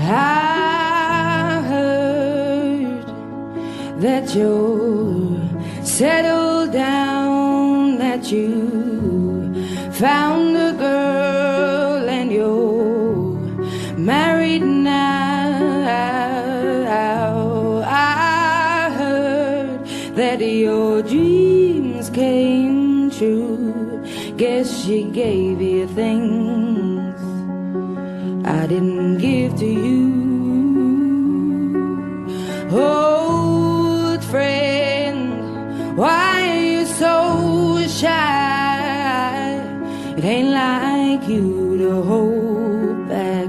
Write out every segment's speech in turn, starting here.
I heard that you're settled down, that you found a girl and you're married now. I heard that your dreams came true. Guess she gave you things I didn't give to you. Old friend, why are you so shy? It ain't like you to hold back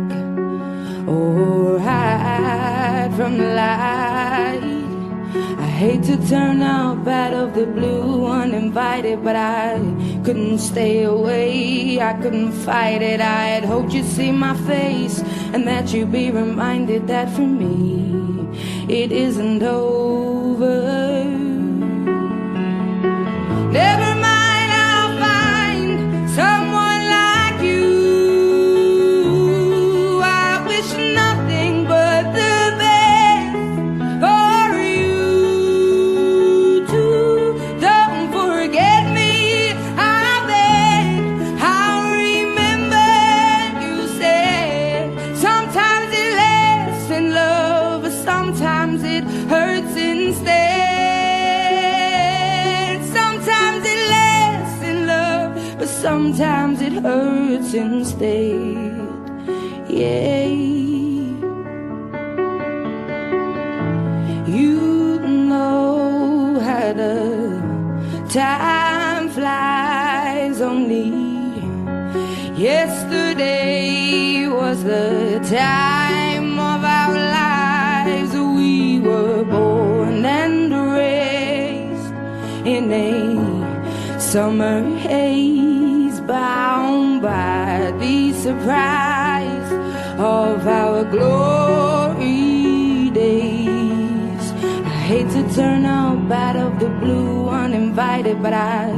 or hide from the light. I hate to turn up out of the blue uninvited, but I couldn't stay away, I couldn't fight it. I had hoped you'd see my face and that you'd be reminded that for me it isn't over. Never mind, I'll find someone like you. I wish nothing but the best for you too. Don't forget me, I beg. I'll remember you said sometimes it lasts in love, but sometimes it hurts instead. Sometimes it lasts in love, but sometimes it hurts instead. Yeah. You know how the time flies. Only yesterday was the time of our lives. We were born and raised in a summer haze, bound by the surprise of our glory days. I hate to turn up out of the blue uninvited, but I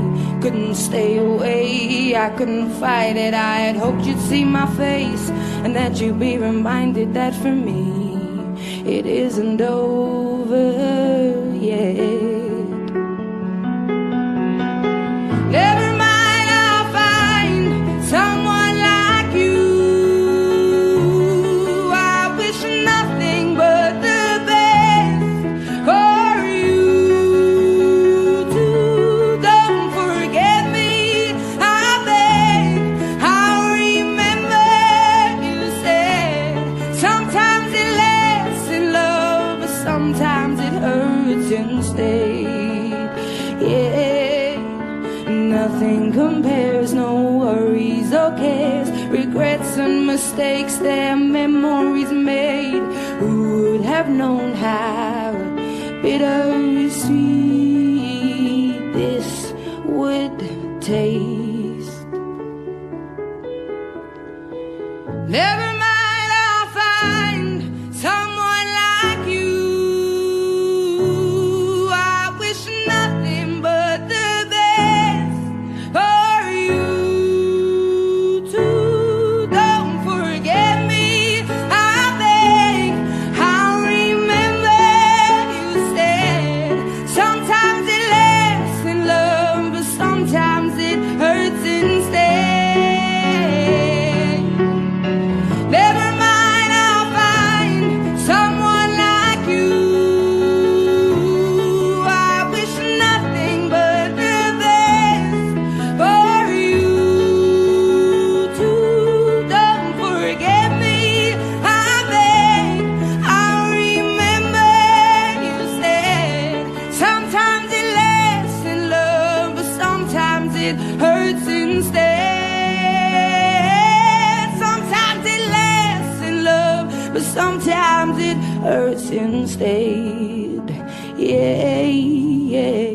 couldn't stay away, I couldn't fight it. I had hoped you'd see my face and that you'd be reminded that for me it isn't over yet. Never mind, I'll find someone like you. I wish nothing but the best for you too. Don't forget me, I beg. I'll remember you said sometimes it lasts in love, but sometimes it hurts instead. Yeah. Nothing compares, no worries or cares, regrets and mistakes, their memories made. Who would have known how bittersweet this would taste? Never mind, I'll find someone like you. I wish nothing but the best for you too. Don't forget me, I beg. I'll remember you said sometimes it lasts in love, but sometimes it hurts instead. Never mind, I'll find someone like you. I wish nothing but the best for you too. Don't forget me, I beg. I'll remember you said sometimes it lasts in love, but sometimes it hurts instead. Sometimes it lasts in love, but sometimes it hurts instead. Yeah, yeah.